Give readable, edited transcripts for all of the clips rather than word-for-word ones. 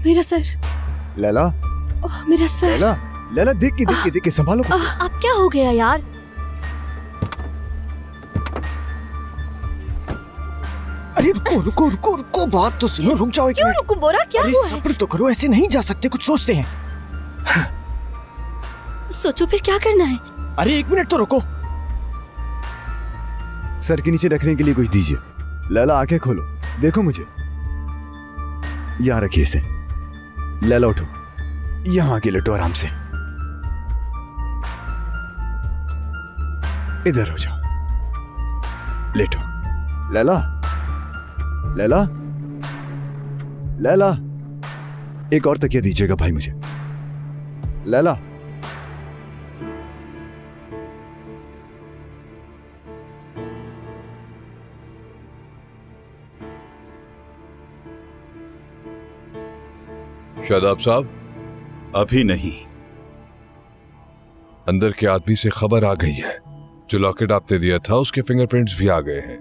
मेरा सर। लैला, मेरा सर। लैला, लैला देख के संभालो। अब क्या हो गया यार? अरे रुको रुको रुको रुको, बात तो सुनो, रुक जाओ एक क्यों मिनट। रुको बोरा, क्या हुआ है? सब्र तो करो, ऐसे नहीं जा सकते, कुछ सोचते हैं। सोचो फिर क्या करना है? अरे एक मिनट तो रुको। सर के नीचे रखने के लिए कुछ दीजिए। लैला आंखें खोलो, देखो मुझे। यहाँ रखिए इसे। लैला उठो, यहाँ आके लेटो आराम से। इधर हो जाओ, लेटो। लैला, लैला, लैला, एक और तकिया दीजिएगा भाई मुझे। लैला, शादाब साहब, अभी नहीं। अंदर के आदमी से खबर आ गई है। जो लॉकेट आपने दिया था उसके फिंगरप्रिंट्स भी आ गए हैं।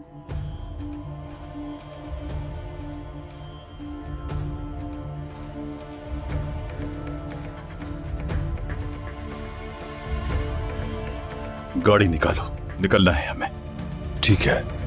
गाड़ी निकालो, निकलना है हमें। ठीक है।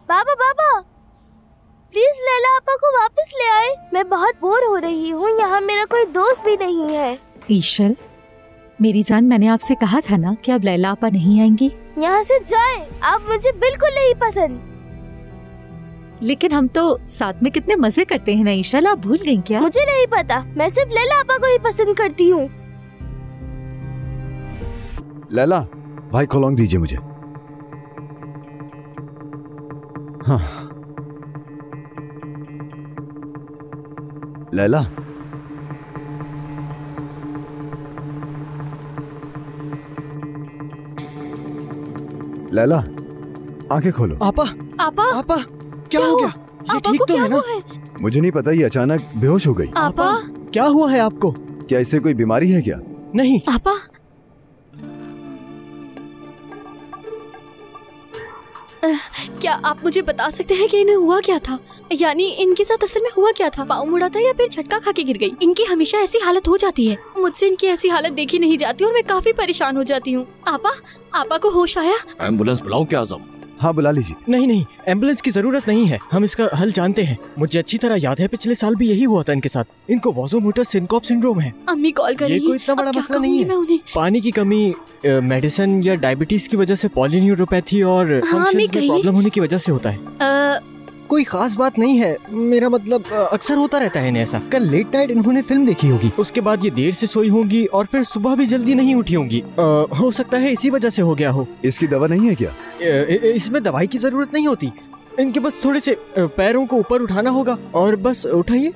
बाबा बाबा, प्लीज लैला आपा को वापस ले आए। मैं बहुत बोर हो रही हूँ, यहाँ मेरा कोई दोस्त भी नहीं है। ईशल, मेरी जान, मैंने आपसे कहा था ना कि अब लैला आपा नहीं आएंगी। यहाँ से जाएं, आप मुझे बिल्कुल नहीं पसंद। लेकिन हम तो साथ में कितने मजे करते हैं ना ईशल, आप भूल गई क्या? मुझे नहीं पता, मैं सिर्फ लैला आपा को ही पसंद करती हूँ। लैला, भाई खोलौंग दीजिए मुझे। हाँ। लैला, लैला, आंखें खोलो। आपा, आपा, आपा, क्या हो गया? ये ठीक तो है ना? मुझे नहीं पता, ये अचानक बेहोश हो गई। आपा, क्या हुआ है आपको? क्या इससे कोई बीमारी है क्या? नहीं। आपा, क्या आप मुझे बता सकते हैं कि इन्हें हुआ क्या था? यानी इनके साथ असल में हुआ क्या था? पाँव मुड़ा था या फिर झटका खा के गिर गई? इनकी हमेशा ऐसी हालत हो जाती है। मुझसे इनकी ऐसी हालत देखी नहीं जाती और मैं काफी परेशान हो जाती हूँ। आपा को होश आया? एम्बुलेंस बुलाऊं क्या आज़म? हाँ बुला लीजिए। नहीं नहीं, एम्बुलेंस की जरूरत नहीं है, हम इसका हल जानते हैं। मुझे अच्छी तरह याद है, पिछले साल भी यही हुआ था इनके साथ। इनको वाज़ोमोटर सिनकोप सिंड्रोम है। अम्मी कॉल करेंगी। ये कोई इतना बड़ा मसला नहीं है। मैं उन्हें पानी की कमी, मेडिसिन या डायबिटीज की वजह से, पॉलीन्यूरोपैथी और फंक्शंस में प्रॉब्लम होने की वजह से होता है। कोई खास बात नहीं है, मेरा मतलब अक्सर होता रहता है इन्हें ऐसा। कल लेट नाइट इन्होंने फिल्म देखी होगी, उसके बाद ये देर से सोई होंगी और फिर सुबह भी जल्दी नहीं उठी होंगी। हो सकता है इसी वजह से हो गया हो। इसकी दवा नहीं है क्या? इसमें दवाई की जरूरत नहीं होती, इनके बस थोड़े से पैरों को ऊपर उठाना होगा और बस उठाइए।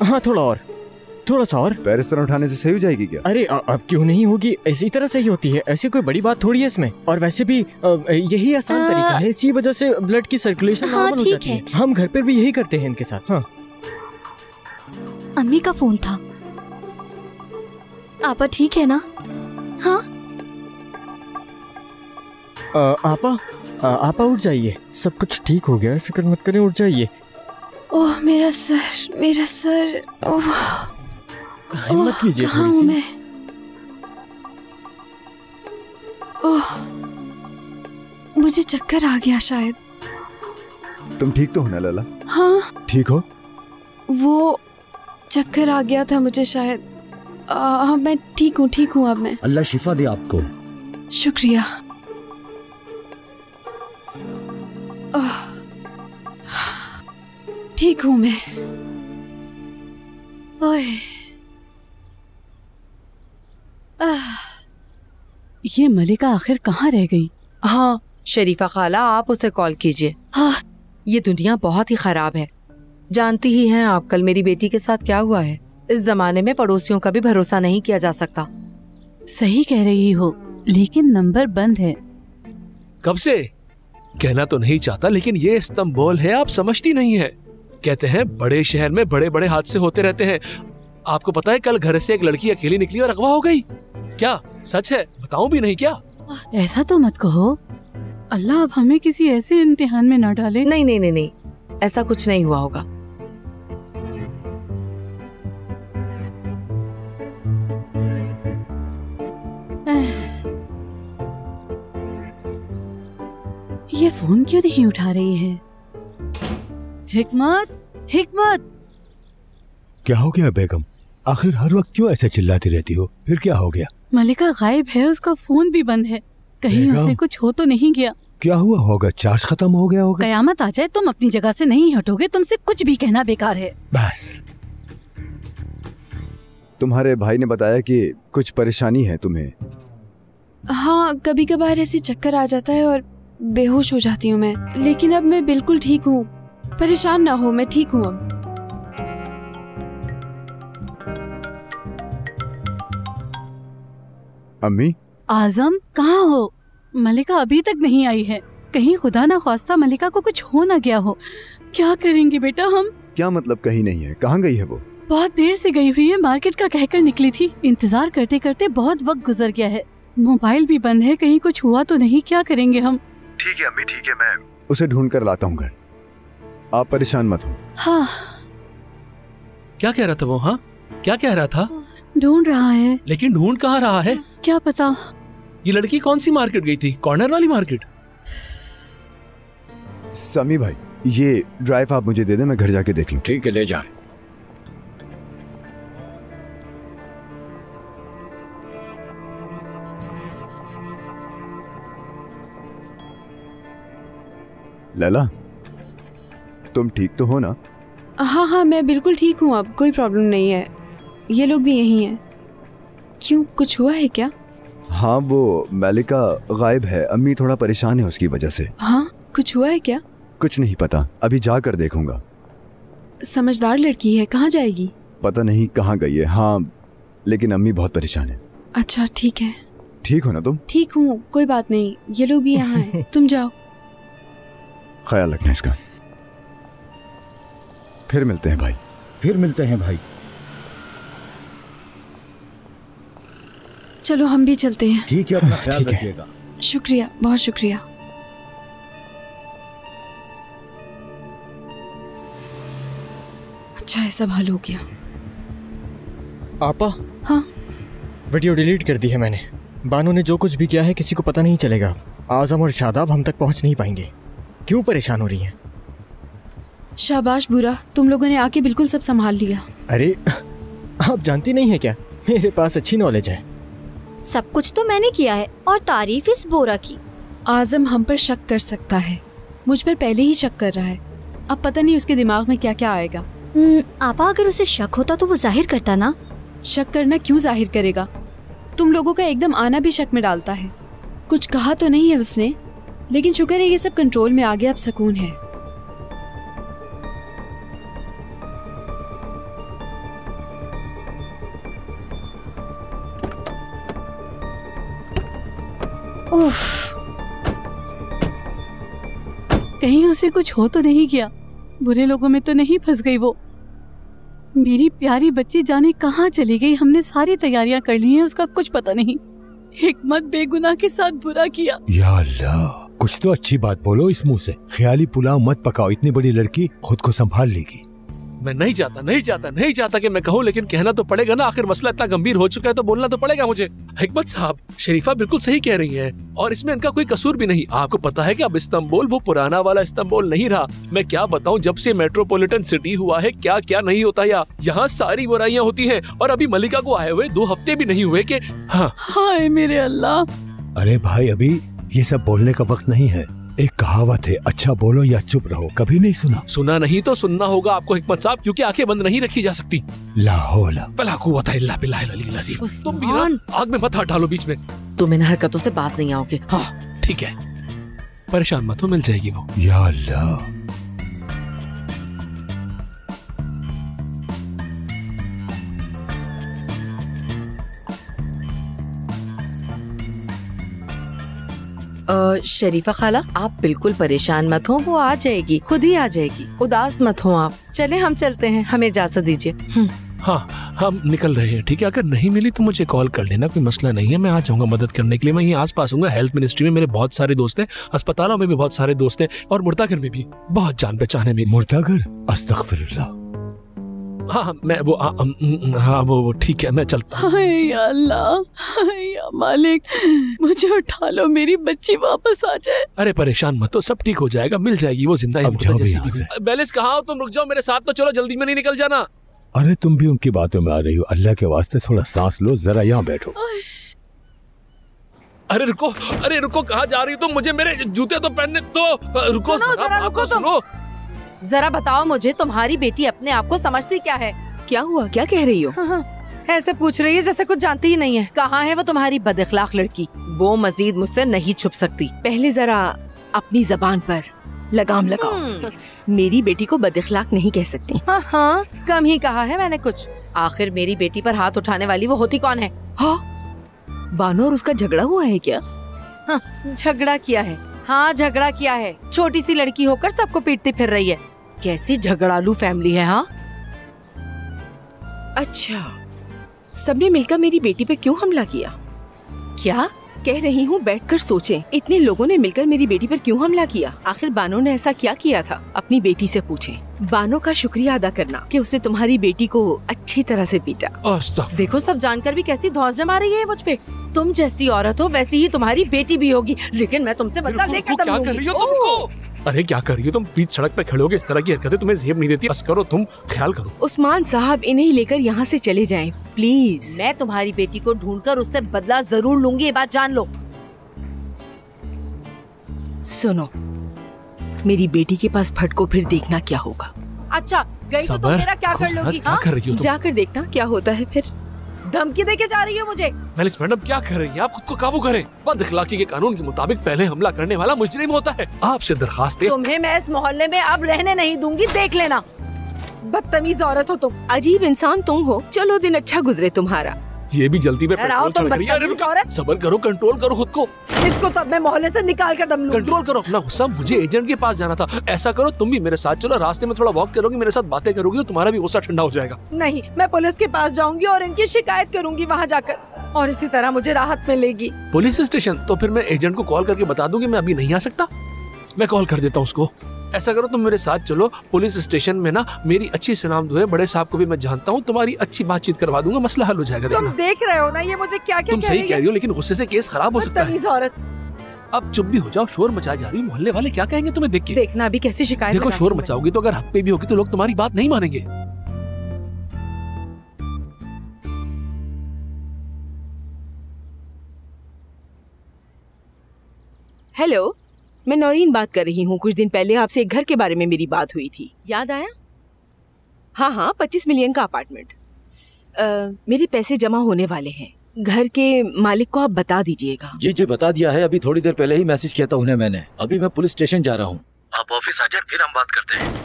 हाँ, थोड़ा सा और। पैर इस तरह उठाने से सही हो जाएगी क्या? अरे अब क्यों नहीं होगी, इसी तरह सही होती है, ऐसी कोई बड़ी बात थोड़ी है इसमें। और वैसे भी यही आसान तरीका है, इसी वजह से ब्लड की सर्कुलेशन नॉर्मल हो जाती है। हम घर पर भी यही करते हैं इनके साथ। हाँ, अम्मी का फोन था। आपा ठीक है ना? हाँ आपा उठ जाइए, सब कुछ ठीक हो गया है, फिक्र मत करें, उठ जाइए। ओह मेरा सर, ओह हिम्मत कीजिए थोड़ी सी। ओह, मुझे चक्कर आ गया शायद। तुम ठीक तो हो ना लैला? हाँ ठीक हो? वो चक्कर आ गया था मुझे शायद। मैं ठीक हूँ अब मैं। अल्लाह शिफा दे आपको। शुक्रिया। ठीक हूँ मैं। ओए, ये मलिका आखिर कहाँ रह गई? हाँ शरीफा खाला, आप उसे कॉल कीजिए। हाँ, ये दुनिया बहुत ही खराब है। जानती ही हैं आप कल मेरी बेटी के साथ क्या हुआ है। इस जमाने में पड़ोसियों का भी भरोसा नहीं किया जा सकता। सही कह रही हो, लेकिन नंबर बंद है। कब से? कहना तो नहीं चाहता, लेकिन ये इस्तांबुल है, आप समझती नहीं है। कहते हैं बड़े शहर में बड़े बड़े हादसे होते रहते हैं। आपको पता है कल घर से एक लड़की अकेली निकली और अगवा हो गई। क्या सच है? बताऊं भी नहीं क्या? ऐसा तो मत कहो, अल्लाह अब हमें किसी ऐसे इम्तिहान में न डाले। नहीं नहीं नहीं नहीं, ऐसा कुछ नहीं हुआ होगा। ये फोन क्यों नहीं उठा रही है? हिकमत, हिकमत। क्या हो गया बेगम? आखिर हर वक्त क्यों ऐसे चिल्लाती रहती हो? फिर क्या हो गया? मलिका गायब है, उसका फोन भी बंद है। कहीं उसे कुछ हो तो नहीं गया? क्या हुआ होगा? चार्ज खत्म हो गया होगा। कयामत आ जाए तुम अपनी जगह से नहीं हटोगे। तुमसे कुछ भी कहना बेकार है। बस। तुम्हारे भाई ने बताया कि कुछ परेशानी है तुम्हें। हाँ, कभी कभार ऐसे चक्कर आ जाता है और बेहोश हो जाती हूँ मैं, लेकिन अब मैं बिल्कुल ठीक हूँ। परेशान ना हो, मैं ठीक हूँ अब। अम्मी? आजम कहाँ हो? मलिका अभी तक नहीं आई है। कहीं खुदा ना ख्वास्ता मलिका को कुछ हो ना गया हो। क्या करेंगे बेटा हम? क्या मतलब कहीं नहीं है? कहाँ गई है वो? बहुत देर से गई हुई है, मार्केट का कहकर निकली थी। इंतजार करते करते बहुत वक्त गुजर गया है। मोबाइल भी बंद है, कहीं कुछ हुआ तो नहीं? क्या करेंगे हम? ठीक है अम्मी, ठीक है, मैं उसे ढूंढ कर लाता हूँ घर। आप परेशान मत हो। हाँ। क्या कह रहा था वो? हाँ, क्या कह रहा था? ढूंढ रहा है। लेकिन ढूंढ कहाँ रहा है? क्या पता। ये लड़की कौन सी मार्केट गई थी? कॉर्नर वाली मार्केट? समी भाई, ये ड्राइव आप मुझे दे दे, मैं घर जाके देख लूं। ठीक है, ले जाए। लैला, तुम ठीक तो हो ना? हाँ हाँ, मैं बिल्कुल ठीक हूँ अब, कोई प्रॉब्लम नहीं है। ये लोग भी यही हैं। क्यों, कुछ हुआ है क्या? हाँ, वो मलिका गायब है। अम्मी थोड़ा परेशान है उसकी वजह से। हाँ, कुछ हुआ है क्या? कुछ नहीं पता, अभी जाकर देखूंगा। समझदार लड़की है, कहाँ जाएगी? पता नहीं कहाँ गई है। हाँ, लेकिन अम्मी बहुत परेशान है। अच्छा ठीक है। ठीक हो ना तुम? ठीक हूँ, कोई बात नहीं। ये लोग भी यहाँ हैं, तुम जाओ। ख्याल रखना इसका। फिर मिलते हैं भाई। फिर मिलते हैं भाई। चलो हम भी चलते हैं। ठीक है, अपना ख्याल रखिएगा। शुक्रिया, बहुत शुक्रिया। अच्छा है, सब हल हो गया। आपा? हाँ? वीडियो डिलीट कर दी है मैंने। बानो ने जो कुछ भी किया है किसी को पता नहीं चलेगा। आजम और शादाब हम तक पहुंच नहीं पाएंगे। क्यों परेशान हो रही हैं? शाबाश बुरा, तुम लोगों ने आके बिल्कुल सब संभाल लिया। अरे आप जानती नहीं है क्या, मेरे पास अच्छी नॉलेज है। सब कुछ तो मैंने किया है और तारीफ इस बोरा की। आजम हम पर शक कर सकता है, मुझ पर पहले ही शक कर रहा है। अब पता नहीं उसके दिमाग में क्या क्या आएगा। आपा, अगर उसे शक होता तो वो जाहिर करता ना। शक करना क्यों जाहिर करेगा? तुम लोगों का एकदम आना भी शक में डालता है। कुछ कहा तो नहीं है उसने, लेकिन शुक्र है ये सब कंट्रोल में आ गया, अब सुकून है। उफ, कहीं उसे कुछ हो तो नहीं गया? बुरे लोगों में तो नहीं फंस गई वो? मेरी प्यारी बच्ची जाने कहाँ चली गई। हमने सारी तैयारियां कर ली हैं, उसका कुछ पता नहीं। हिकमत बेगुनाह के साथ बुरा किया। या अल्लाह, कुछ तो अच्छी बात बोलो इस मुंह से। ख्याली पुलाव मत पकाओ, इतनी बड़ी लड़की खुद को संभाल लेगी। मैं नहीं चाहता कि मैं कहूँ, लेकिन कहना तो पड़ेगा ना। आखिर मसला इतना गंभीर हो चुका है तो बोलना तो पड़ेगा मुझे। हिकमत साहब, शरीफा बिल्कुल सही कह रही हैं और इसमें इनका कोई कसूर भी नहीं। आपको पता है कि अब इस्तांबुल वो पुराना वाला इस्तांबुल नहीं रहा। मैं क्या बताऊं, जब से मेट्रोपॉलिटन सिटी हुआ है क्या क्या नहीं होता। यहाँ सारी बुराइयां होती हैं और अभी मलिका को आए हुए 2 हफ्ते भी नहीं हुए कि हाँ। हाय मेरे अल्लाह। अरे भाई, अभी ये सब बोलने का वक्त नहीं है। एक कहावत है, अच्छा बोलो या चुप रहो। कभी नहीं सुना? सुना नहीं तो सुनना होगा आपको हिकमत साहब, क्योंकि आंखें बंद नहीं रखी जा सकती। ला हौला वला कुव्वता इल्ला बिल्लाहिल अलील अज़ीम। तुम भी ना आग में मत हाथ डालो बीच में। तुम इन हरकतों से बाज नहीं आओगे। हाँ ठीक है, परेशान मत हो, मिल जाएगी वो। या अल्लाह। शरीफा खाला, आप बिल्कुल परेशान मत हो, वो आ जाएगी, खुद ही आ जाएगी, उदास मत हो आप। चले हम चलते हैं, हमें इजाजत दीजिए। हाँ, हम निकल रहे हैं। ठीक है, अगर नहीं मिली तो मुझे कॉल कर लेना, कोई मसला नहीं है, मैं आ जाऊंगा मदद करने के लिए। मैं यहीं आस-पास हूँ। हेल्थ मिनिस्ट्री में मेरे बहुत सारे दोस्त हैं, अस्पतालों में भी बहुत सारे दोस्त हैं, और मुर्दाघर में भी बहुत जान पहचान है मेरी। मुर्दाघर? अस्तगफिरुल्लाह। हाँ, मैं वो हाँ वो ठीक है, मैं चलता हूँ। हाय अल्लाह, हाय या मालिक, मुझे उठा लो, मेरी बच्ची वापस आ जाए। अरे परेशान मत हो, सब ठीक हो जाएगा, मिल जाएगी वो जिंदा। बेलिस कहाँ हो तुम? रुक जाओ मेरे साथ तो चलो, जल्दी में नहीं निकल जाना। अरे तुम भी उनकी बातों में आ रही हो, अल्लाह के वास्ते थोड़ा सांस लो, जरा यहाँ बैठो। अरे रुको, कहाँ जा रही हो तुम? मुझे मेरे जूते तो पहनने तो। रुको सुनो, जरा बताओ मुझे, तुम्हारी बेटी अपने आप को समझती क्या है? क्या हुआ, क्या कह रही हो? हाँ, ऐसे पूछ रही है जैसे कुछ जानती ही नहीं है। कहाँ है वो तुम्हारी बदअखलाक लड़की? वो मजीद मुझसे नहीं छुप सकती। पहले जरा अपनी जबान पर लगाम लगाओ। मेरी बेटी को बदअखलाक नहीं कह सकती। हाँ, कम ही कहा है मैंने कुछ। आखिर मेरी बेटी पर हाथ उठाने वाली वो होती कौन है? हाँ, बानो और उसका झगड़ा हुआ है क्या? हाँ, झगड़ा किया है। हाँ, झगड़ा किया है। छोटी सी लड़की होकर सबको पीटती फिर रही है। कैसी झगड़ालू फैमिली है। हाँ, अच्छा, सबने मिलकर मेरी बेटी पे क्यों हमला किया? क्या कह रही हूँ, बैठकर सोचें, इतने लोगों ने मिलकर मेरी बेटी पर क्यों हमला किया? आखिर बानो ने ऐसा क्या किया था? अपनी बेटी से पूछें। बानो का शुक्रिया अदा करना कि उसने तुम्हारी बेटी को अच्छी तरह से पीटा। देखो, सब जानकर भी कैसी धौंस जमा रही है मुझ पे। तुम जैसी औरत हो वैसी ही तुम्हारी बेटी भी होगी, लेकिन मैं तुमसे बदला लेकर क्या कर रही हो तुमको? अरे क्या कर रही हो तुम? बीच सड़क पे खड़े होगे, इस तरह की हरकतें तुम्हें जेब नहीं देती। बस करो, तुम ख्याल करो। उस्मान साहब, इन्हें लेकर यहाँ से चले जाएं, प्लीज। मैं तुम्हारी बेटी को ढूंढकर उससे बदला जरूर लूंगी, ये बात जान लो। सुनो, मेरी बेटी के पास फटको, फिर देखना क्या होगा। अच्छा, गई तो तुम मेरा क्या कर लोगी? क्या कर रही हो तुम? जाकर देखना क्या होता है फिर। धमकी देके जा रही हो मुझे? मेलिस मैडम, क्या कर रही हैं आप? खुद को काबू करें। बदअखलाकी के कानून के मुताबिक पहले हमला करने वाला मुजरिम होता है। आपसे दरखास्त है। तुम्हें मैं इस मोहल्ले में अब रहने नहीं दूंगी, देख लेना। बदतमीज औरत हो तुम। अजीब इंसान तुम हो। चलो, दिन अच्छा गुजरे तुम्हारा। ये भी जल्दी में सबर करो, कंट्रोल करो खुद को। इसको तो मैं मोहल्ले से निकाल कर दम लूंगी। कंट्रोल करो अपना गुस्सा। मुझे एजेंट के पास जाना था। ऐसा करो, तुम भी मेरे साथ चलो, रास्ते में थोड़ा वॉक करोगी, मेरे साथ बातें करोगी तो तुम्हारा भी गुस्सा ठंडा हो जाएगा। नहीं, मैं पुलिस के पास जाऊंगी और इनकी शिकायत करूंगी वहाँ जाकर, और इसी तरह मुझे राहत मिलेगी। Police station? तो फिर मैं एजेंट को कॉल करके बता दूंगी मैं अभी नहीं आ सकता। मैं कॉल कर देता हूँ उसको। ऐसा करो, तुम मेरे साथ चलो पुलिस स्टेशन में ना। मेरी अच्छी सुनामदू है, बड़े साहब को भी मैं जानता हूँ, तुम्हारी अच्छी बातचीत करवा दूंगा, मसला हल हो जाएगा। तुम देख रहे हो ना ये मुझे क्या क्या तुम सही कह रही हो, लेकिन गुस्से से केस खराब हो सकता है। औरत, अब चुप भी हो जाओ, शोर मचा जा रही। मोहल्ले वाले क्या कहेंगे तुम्हें देख के? देखना अभी कैसी शिकायत। देखो, शोर मचाओगी तो अगर हक पे भी होगी तो लोग तुम्हारी बात नहीं मानेंगे। हेलो, मैं नौरीन बात कर रही हूँ। कुछ दिन पहले आपसे एक घर के बारे में मेरी बात हुई थी, याद आया? हाँ, 25 मिलियन का अपार्टमेंट। मेरे पैसे जमा होने वाले हैं, घर के मालिक को आप बता दीजिएगा। जी बता दिया है, अभी थोड़ी देर पहले ही मैसेज किया था उन्हें मैंने। अभी मैं पुलिस स्टेशन जा रहा हूँ, आप ऑफिस आ जाए फिर हम बात करते हैं।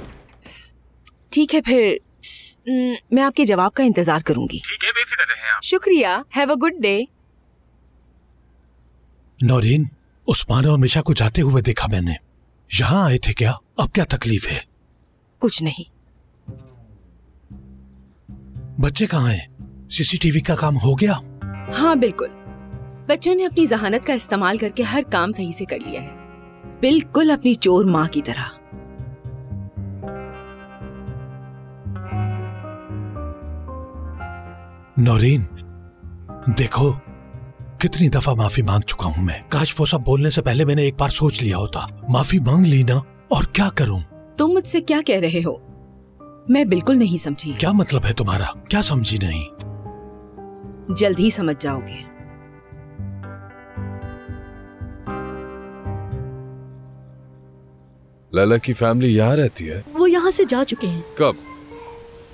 ठीक है, फिर मैं आपके जवाब का इंतजार करूंगी। ठीक है, बेफिक्र रहें आप। शुक्रिया, have a good day. Naureen, Usman और मिशा को जाते हुए देखा मैंने। यहाँ आए थे क्या? अब क्या तकलीफ है? कुछ नहीं। बच्चे कहाँ हैं? सीसीटीवी का काम हो गया? हाँ बिल्कुल, बच्चों ने अपनी जहानत का इस्तेमाल करके हर काम सही से कर लिया है, बिल्कुल अपनी चोर माँ की तरह। नौरीन, देखो कितनी दफा माफी मांग चुका हूँ मैं। काश वो सब बोलने से पहले मैंने एक बार सोच लिया होता। माफी मांग ली ना, और क्या करूँ? तुम मुझसे क्या कह रहे हो? मैं बिल्कुल नहीं समझी। क्या मतलब है तुम्हारा? क्या समझी नहीं? जल्द ही समझ जाओगे। लैला की फैमिली यहाँ रहती है? वो यहाँ से जा चुके हैं। कब?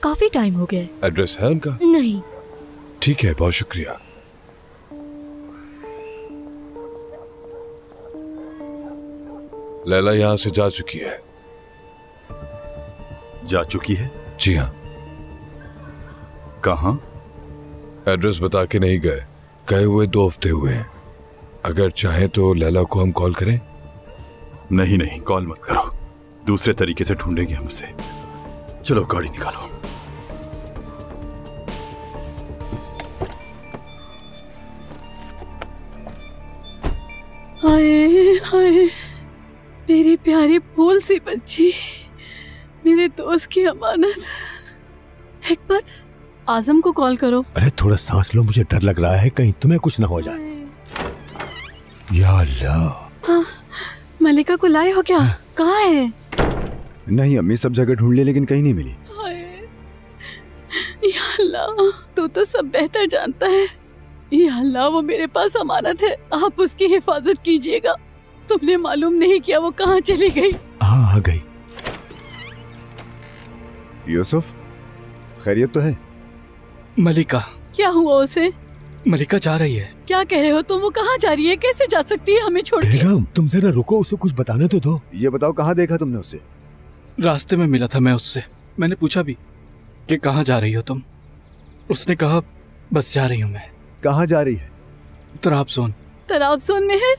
काफी टाइम हो गया। एड्रेस है उनका? नहीं। ठीक है, बहुत शुक्रिया। लैला यहाँ से जा चुकी है। जा चुकी है? जी हाँ। कहाँ? एड्रेस बता के नहीं गए, गए हुए 2 हफ्ते हुए हैं। अगर चाहे तो लैला को हम कॉल करें। नहीं नहीं, कॉल मत करो, दूसरे तरीके से ढूंढेंगे हम उसे। चलो गाड़ी निकालो। हाय हाय, मेरी प्यारी फूल सी बच्ची, मेरे दोस्त की अमानत। हिकमत, आजम को कॉल करो। अरे थोड़ा सांस लो, मुझे डर लग रहा है कहीं तुम्हें कुछ ना हो जाए। या अल्लाह। हाँ, मलिका को लाए हो क्या? कहाँ है? नहीं अम्मी, सब जगह ढूंढ ली लेकिन कहीं नहीं मिली। या अल्लाह, तू तो सब बेहतर जानता है। या अल्लाह, वो मेरे पास अमानत है, आप उसकी हिफाजत कीजिएगा। तुमने मालूम नहीं किया वो कहाँ चली गई। हाँ, आ गई। यूसुफ, खैरियत तो है? मलिका। क्या हुआ उसे? मलिका जा रही है। क्या कह रहे हो तुम? वो कहाँ जा रही है? कैसे जा सकती है हमें छोड़ के? बेगम, तुम जरा रुको, उसे कुछ बताने तो दो। ये बताओ, कहाँ देखा तुमने उसे? रास्ते में मिला था मैं उससे। मैंने पूछा भी कि कहाँ जा रही हो तुम। उसने कहा बस जा रही हूँ मैं। कहाँ जा रही है? तराबजोन। तराबजोन में है?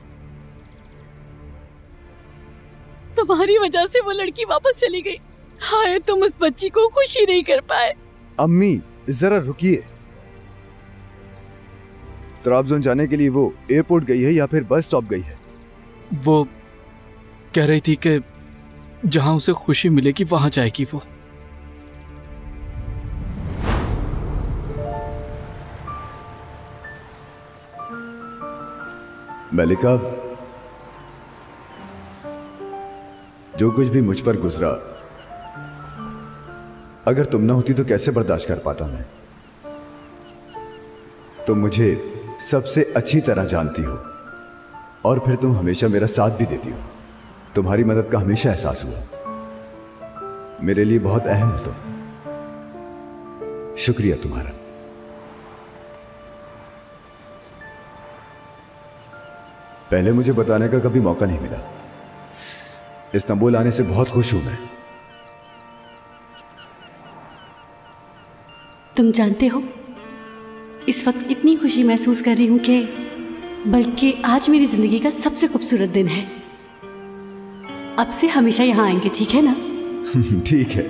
तुम्हारी वजह से वो लड़की वापस चली गई। हाय, तुम उस बच्ची को खुशी नहीं कर पाए। अम्मी जरा रुकिए। तराबजोन जाने के लिए वो एयरपोर्ट गई है या फिर बस स्टॉप गई है? वो कह रही थी कि जहां उसे खुशी मिलेगी वहां जाएगी वो। मलिका, जो कुछ भी मुझ पर गुजरा, अगर तुम ना होती तो कैसे बर्दाश्त कर पाता मैं। तुम मुझे सबसे अच्छी तरह जानती हो और फिर तुम हमेशा मेरा साथ भी देती हो। तुम्हारी मदद का हमेशा एहसास हुआ। मेरे लिए बहुत अहम हो तुम। शुक्रिया तुम्हारा। पहले मुझे बताने का कभी मौका नहीं मिला। इस्तांबुल आने से बहुत खुश हूं मैं। तुम जानते हो, इस वक्त इतनी खुशी महसूस कर रही हूं कि बल्कि आज मेरी जिंदगी का सबसे खूबसूरत दिन है। अब से हमेशा यहाँ आएंगे, ठीक है ना? ठीक है।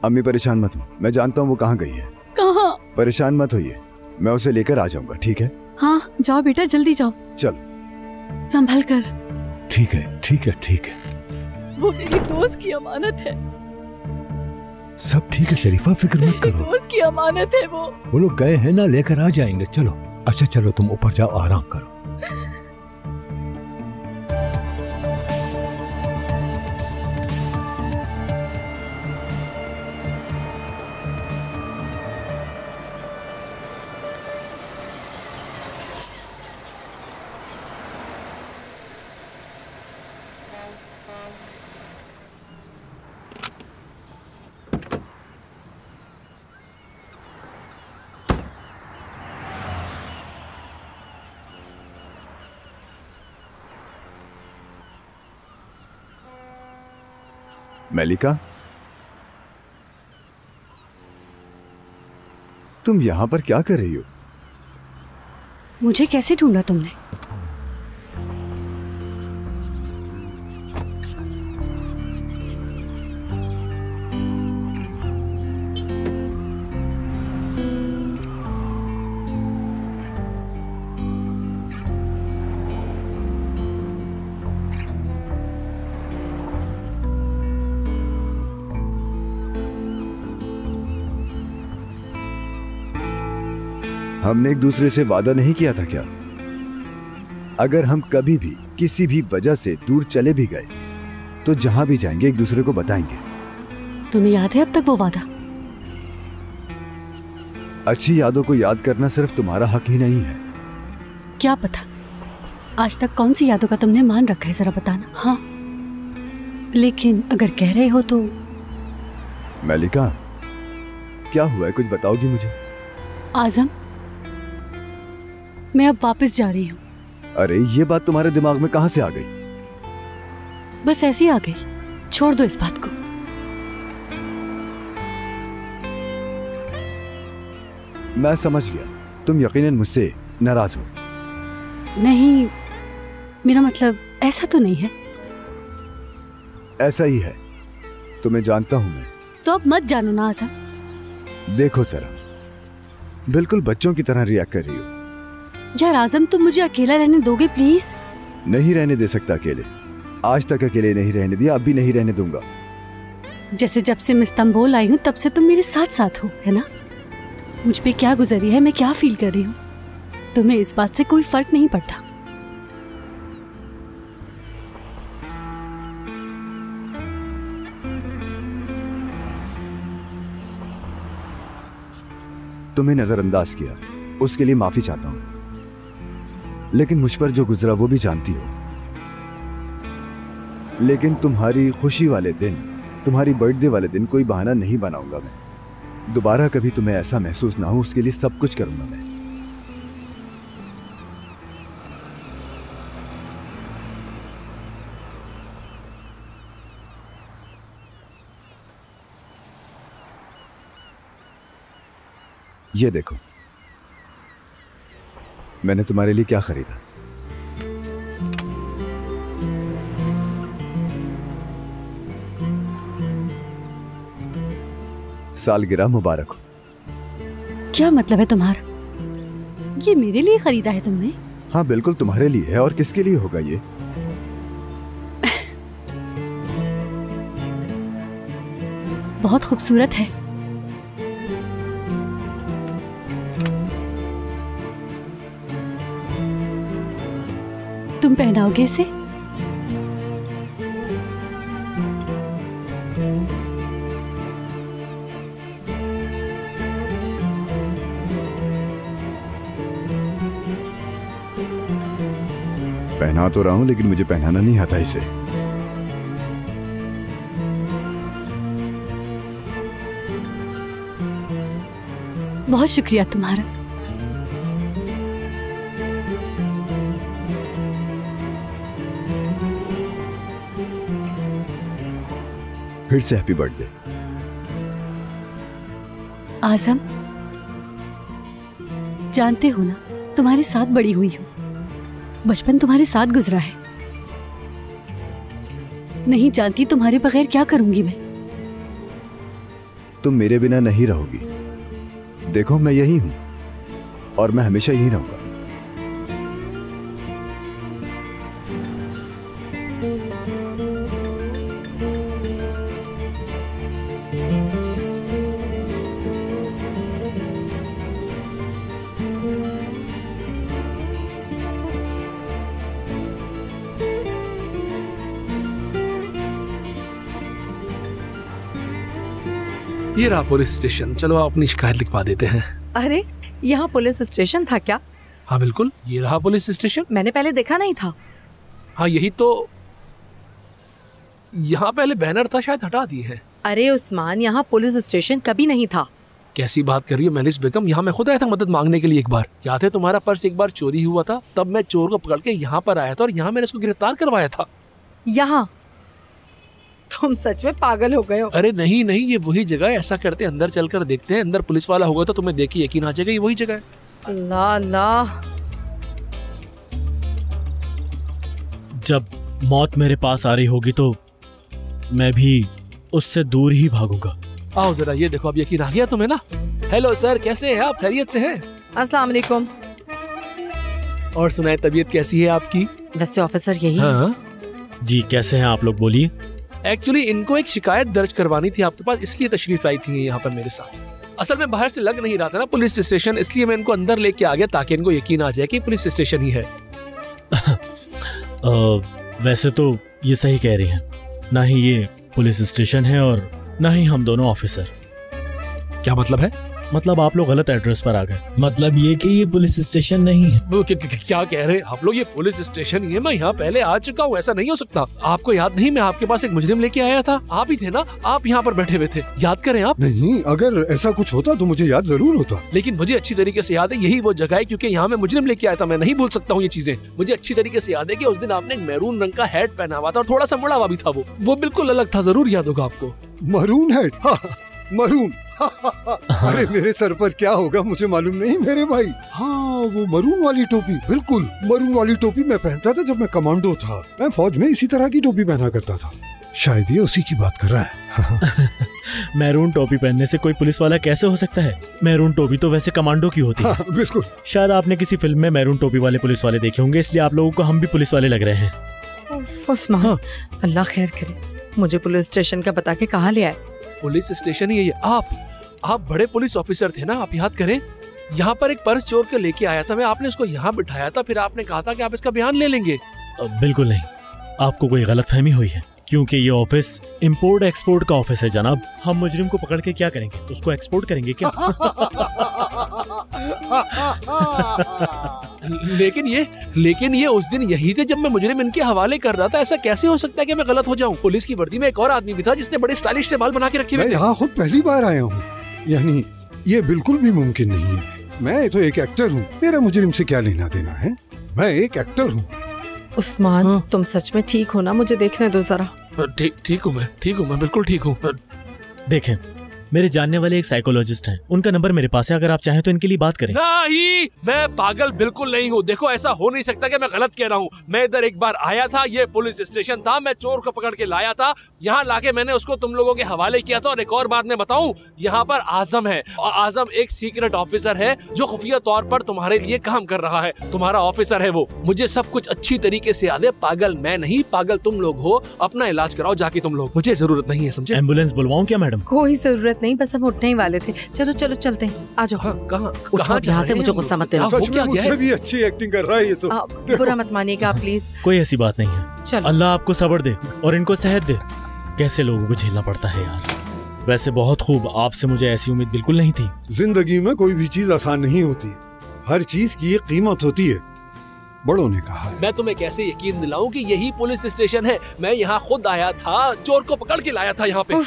अम्मी परेशान मत हो, मैं जानता हूँ वो कहाँ गई है। कहाँ? परेशान मत होइए, मैं उसे लेकर आ जाऊंगा, ठीक है? हाँ, जाओ बेटा, जल्दी जाओ। चलो। संभल कर। ठीक है, ठीक है, ठीक है। वो मेरी दोस्त की अमानत है। सब ठीक है शरीफा, फिक्र मत करो। दोस्त की अमानत है वो लोग गए हैं ना, लेकर आ जाएंगे। चलो। अच्छा चलो, तुम ऊपर जाओ, आराम करो। मलिका, तुम यहां पर क्या कर रही हो? मुझे कैसे ढूंढा तुमने? हमने एक दूसरे से वादा नहीं किया था क्या? अगर हम कभी भी किसी भी वजह से दूर चले भी गए तो जहां भी जाएंगे एक दूसरे को बताएंगे। तुम्हें याद है अब तक वो वादा? अच्छी यादों को याद करना सिर्फ तुम्हारा हक ही नहीं है। क्या पता आज तक कौन सी यादों का तुमने मान रखा है, जरा बताना। हाँ, लेकिन अगर कह रहे हो तो। मलिका, क्या हुआ है, कुछ बताओगी मुझे? आजम, मैं अब वापस जा रही हूँ। अरे ये बात तुम्हारे दिमाग में कहाँ से आ गई? बस ऐसी आ गई, छोड़ दो इस बात को। मैं समझ गया, तुम यकीनन मुझसे नाराज हो। नहीं, मेरा मतलब ऐसा तो नहीं है। ऐसा ही है, तुम्हें जानता हूं मैं। तो अब मत जानो ना आज़म। देखो जरा, बिल्कुल बच्चों की तरह रिएक्ट कर रही हो। यार आज़म, तुम मुझे अकेला रहने दोगे प्लीज? नहीं रहने दे सकता अकेले। आज तक अकेले नहीं रहने दिया, अब भी नहीं रहने दूंगा। जैसे जब से मैं इस्तांबुल आई हूँ तब से तुम मेरे साथ साथ हो, है ना? मुझ पे क्या गुजरी है, मैं क्या फील कर रही हूँ, तुम्हें इस बात से कोई फर्क नहीं पड़ता। तुम्हें नजरअंदाज किया, उसके लिए माफी चाहता हूं, लेकिन मुझ पर जो गुजरा वो भी जानती हो। लेकिन तुम्हारी खुशी वाले दिन, तुम्हारी बर्थडे वाले दिन कोई बहाना नहीं बनाऊंगा मैं। दोबारा कभी तुम्हें ऐसा महसूस ना हो, उसके लिए सब कुछ करूंगा मैं। ये देखो, मैंने तुम्हारे लिए क्या खरीदा। सालगिरह मुबारक हो। क्या मतलब है तुम्हारा? ये मेरे लिए खरीदा है तुमने? हाँ बिल्कुल तुम्हारे लिए है, और किसके लिए होगा ये? बहुत खूबसूरत है। तुम पहनाओगे इसे? पहना तो रहा हूं, लेकिन मुझे पहनाना नहीं आता इसे। बहुत शुक्रिया तुम्हारा। फिर से हैप्पी बर्थडे। आज़म, जानते हो ना, तुम्हारे साथ बड़ी हुई हूं, बचपन तुम्हारे साथ गुजरा है। नहीं जानती तुम्हारे बगैर क्या करूंगी मैं। तुम मेरे बिना नहीं रहोगी। देखो मैं यही हूं, और मैं हमेशा यही रहूंगा। ये रहा पुलिस स्टेशन। चलो आप अपनी शिकायत लिखवा देते हैं। अरे यहाँ पुलिस स्टेशन था क्या? हाँ बिल्कुल, ये रहा पुलिस स्टेशन। मैंने पहले देखा नहीं था। हाँ यही तो, यहाँ पहले बैनर था, शायद हटा दिए हैं। अरे उस्मान, यहाँ पुलिस स्टेशन कभी नहीं था। कैसी बात कर रही हो मेलिस बेगम? यहाँ मैं खुद आया था मदद मांगने के लिए एक बार। याद है तुम्हारा पर्स एक बार चोरी हुआ था, तब मैं चोर को पकड़ के यहाँ पर आया था और यहाँ मैंने उसको गिरफ्तार करवाया था। यहाँ? तुम सच में पागल हो गए हो। अरे नहीं नहीं, ये वही जगह है। ऐसा करते हैं, अंदर चलकर देखते हैं। अंदर पुलिस वाला होगा तो तुम्हें देख के यकीन आ जाएगा ये वही जगह है। अल्लाह अल्लाह। जब मौत मेरे पास आ रही होगी तो मैं भी उससे दूर ही भागूंगा। आओ जरा, ये देखो, अब यकीन आ गया तुम्हें ना। हेलो सर, कैसे हैं आप? खैरियत से हैं? अस्सलाम वालेकुम। और सुनाए, तबीयत कैसी है आपकी? वैसे ऑफिसर यही। हाँ जी, कैसे हैं आप लोग? बोलिए। एक्चुअली इनको एक शिकायत दर्ज करवानी थी आपके पास, इसलिए तशरीफ आई थी यहाँ पर मेरे साथ। असल में बाहर से लग नहीं रहा था ना पुलिस स्टेशन, इसलिए मैं इनको अंदर लेके आ गया ताकि इनको यकीन आ जाए कि पुलिस स्टेशन ही है। वैसे तो ये सही कह रही हैं, ना ही ये पुलिस स्टेशन है और ना ही हम दोनों ऑफिसर। क्या मतलब है? मतलब आप लोग गलत एड्रेस पर आ गए। मतलब ये कि ये पुलिस स्टेशन नहीं है। क्या कह रहे हैं आप लोग? ये पुलिस स्टेशन ही है। मैं यहाँ पहले आ चुका हूँ, ऐसा नहीं हो सकता। आपको याद नहीं, मैं आपके पास एक मुजरिम लेके आया था, आप ही थे ना? आप यहाँ पर बैठे हुए थे, याद करें आप? नहीं, अगर ऐसा कुछ होता तो मुझे याद जरूर होता। लेकिन मुझे अच्छी तरीके से याद है यही वो जगह है, क्योंकि यहाँ मैं मुजरिम लेके आया था। मैं नहीं भूल सकता हूँ ये चीजें। मुझे अच्छी तरीके से याद है कि उस दिन आपने एक मैरून रंग का हैट पहना हुआ था और थोड़ा सा मुड़ा हुआ भी था। वो बिल्कुल अलग था, जरूर याद होगा आपको। Maroon hat? हाँ, मरून। अरे मेरे सर पर क्या होगा मुझे मालूम नहीं मेरे भाई। हाँ वो मरून वाली टोपी, बिल्कुल मरून वाली टोपी मैं पहनता था जब मैं कमांडो था। मैं फौज में इसी तरह की टोपी पहना करता था। शायद ये उसी की बात कर रहा है। मैरून टोपी पहनने से कोई पुलिस वाला कैसे हो सकता है? मैरून टोपी तो वैसे कमांडो की होती है। हाँ, बिल्कुल। शायद आपने किसी फिल्म में मैरून टोपी वाले पुलिस वाले देखे होंगे, इसलिए आप लोगों को हम भी पुलिस वाले लग रहे हैं। उस्मान, हाँ। अल्लाह खैर करे, मुझे पुलिस स्टेशन का बता के कहाँ ले आए? पुलिस स्टेशन ही है। आप बड़े पुलिस ऑफिसर थे ना, आप याद करें। यहाँ पर एक पर्स चोर के लेके आया था मैं, आपने उसको यहाँ बिठाया था, फिर आपने कहा था कि आप इसका बयान ले लेंगे। बिल्कुल नहीं, आपको कोई गलतफहमी हुई है, क्योंकि ये ऑफिस इंपोर्ट एक्सपोर्ट का ऑफिस है जनाब। हम मुजरिम को पकड़ के क्या करेंगे? उसको एक्सपोर्ट करेंगे क्या? लेकिन ये उस दिन यही थे जब मैं मुजरिम इनके हवाले कर रहा था। ऐसा कैसे हो सकता है कि मैं गलत हो जाऊं? पुलिस की वर्दी में एक और आदमी भी था जिसने बड़े स्टाइलिश से बाल बना के रखे हुए थे। मैं यहाँ खुद पहली बार आया हूँ, यानी ये बिल्कुल भी मुमकिन नहीं है। मैं तो एक एक्टर हूँ, मेरा मुजरिम से क्या लेना देना है? मैं एक एक्टर हूँ। उस्मान, हाँ? तुम सच में ठीक हो ना? मुझे देखने दो जरा। ठीक हूँ मैं बिल्कुल ठीक हूँ। देखें, मेरे जानने वाले एक साइकोलॉजिस्ट हैं, उनका नंबर मेरे पास है, अगर आप चाहें तो इनके लिए बात करें। नहीं, मैं पागल बिल्कुल नहीं हूँ। देखो ऐसा हो नहीं सकता कि मैं गलत कह रहा हूँ। मैं इधर एक बार आया था, ये पुलिस स्टेशन था, मैं चोर को पकड़ के लाया था, यहाँ लाके मैंने उसको तुम लोगों के हवाले किया था। और एक और बात मैं बताऊँ, यहाँ पर आजम है, और आजम एक सीक्रेट ऑफिसर है जो खुफिया तौर पर तुम्हारे लिए काम कर रहा है। तुम्हारा ऑफिसर है वो। मुझे सब कुछ अच्छी तरीके से याद है। पागल मैं नहीं, पागल तुम लोग हो। अपना इलाज कराओ जाके तुम लोग, मुझे जरूरत नहीं है, समझे? एम्बुलेंस बुलवाऊं क्या मैडम? कोई जरूरत नहीं, बस हम उठने ही वाले थे। चलो चलो चलते हैं, आ जाओ। हाँ, कहाँ यहाँ से मुझे गुस्सा मत दिलाओ। सच में मुझसे भी अच्छी एक्टिंग कर रहा है ये तो। बुरा मत मानिएगा प्लीज। कोई ऐसी बात नहीं है। चलो। अल्लाह आपको सब्र दे और इनको सेहत दे। कैसे लोगों को झेलना पड़ता है यार। वैसे बहुत खूब, आपसे मुझे ऐसी उम्मीद बिल्कुल नहीं थी। जिंदगी में कोई भी चीज आसान नहीं होती, हर चीज की एक कीमत होती है, बड़ों ने कहा है। मैं तुम्हें कैसे यकीन दिलाऊं कि यही पुलिस स्टेशन है? मैं यहाँ खुद आया था, चोर को पकड़ के लाया था यहाँ पे।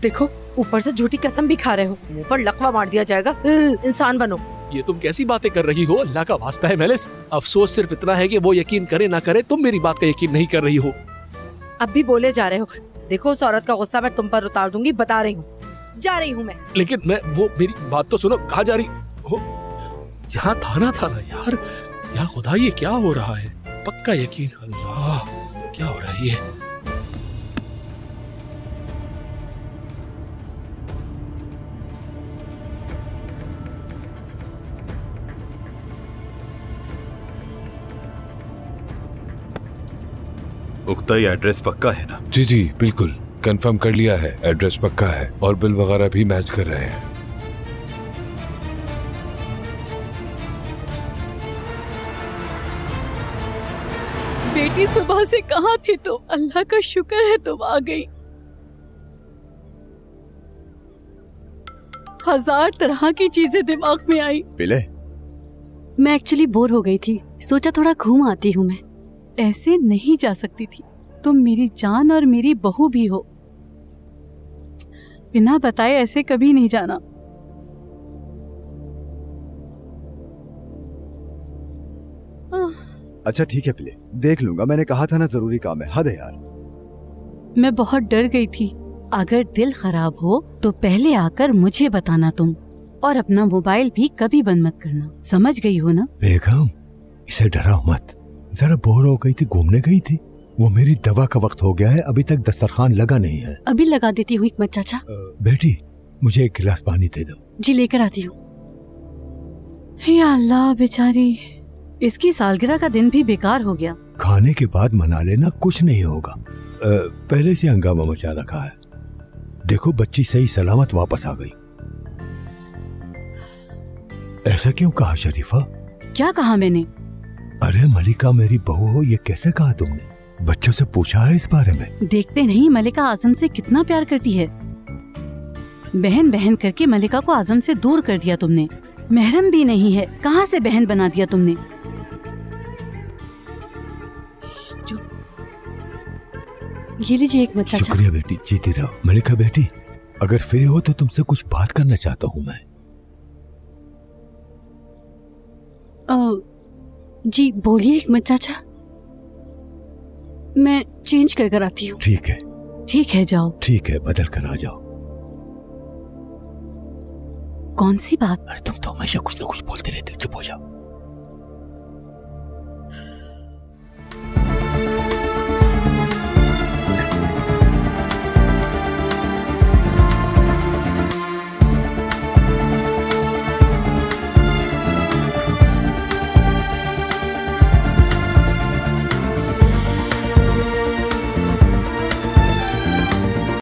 देखो, ऊपर से झूठी कसम भी खा रहे हो, मुंह पर लकवा मार दिया जाएगा। इंसान बनो। ये तुम कैसी बातें कर रही हो? अल्लाह का वास्ता है मेलिस, अफसोस सिर्फ इतना है कि वो यकीन करे ना करे, तुम मेरी बात का यकीन नहीं कर रही हो। अब भी बोले जा रहे हो। देखो, उस औरत का गुस्सा मैं तुम पर उतार दूंगी, बता रही हूँ। जा रही हूँ मैं। लेकिन मैं, वो मेरी बात तो सुनो, कहाँ जा रही हो? यहाँ थाना था ना यार। या खुदा, ये क्या हो रहा है? पक्का यकीन, अल्लाह क्या हो रहा है ये? उक्ता, ये एड्रेस पक्का है ना? जी जी बिल्कुल, कंफर्म कर लिया है, एड्रेस पक्का है और बिल वगैरह भी मैच कर रहे हैं। बेटी सुबह से कहाँ थी तुम? अल्लाह का शुक्र है तुम आ गई। हजार तरह की चीजें दिमाग में आई। पिले? मैं एक्चुअली बोर हो गई थी, सोचा थोड़ा घूम आती हूँ मैं। ऐसे नहीं जा सकती थी, तुम मेरी जान और मेरी बहू भी हो। बिना बताए ऐसे कभी नहीं जाना। अच्छा ठीक है पिले, देख लूंगा। मैंने कहा था ना जरूरी काम है, हद है यार। मैं बहुत डर गई थी। अगर दिल खराब हो तो पहले आकर मुझे बताना तुम, और अपना मोबाइल भी कभी बंद मत करना, समझ गई हो ना? बेगम, इसे डराओ मत। जरा बोर हो गई थी, घूमने गई थी। वो मेरी दवा का वक्त हो गया है, अभी तक दस्तरखान लगा नहीं है। अभी लगा देती हूँ हिकमत चाचा। बेटी, मुझे एक गिलास पानी दे दो। जी लेकर आती हूँ। या अल्लाह, बेचारी, इसकी सालगिरह का दिन भी बेकार हो गया। खाने के बाद मना लेना, कुछ नहीं होगा। पहले से हंगामा मचा रखा है। देखो, बच्ची सही सलामत वापस आ गई। ऐसा क्यों कहा शरीफा? क्या कहा मैंने? अरे मलिका मेरी बहू हो, ये कैसे कहा तुमने? बच्चों से पूछा है इस बारे में? देखते नहीं मलिका आजम से कितना प्यार करती है। बहन बहन करके मलिका को आजम से दूर कर दिया तुमने। महरम भी नहीं है, कहाँ से बहन बना दिया तुमने? ये लीजिए एक चाचा। शुक्रिया बेटी, जीती रहो। मलिका बेटी, अगर फ्री हो तो तुमसे कुछ बात करना चाहता हूँ मैं। जी बोलिए हिकमत चाचा, मैं चेंज कर आती हूँ। ठीक है। ठीक है, जाओ। ठीक है, बदल कर आ जाओ। कौन सी बात? अरे तुम तो हमेशा कुछ ना कुछ बोलते रहते हो, चुप हो जाओ।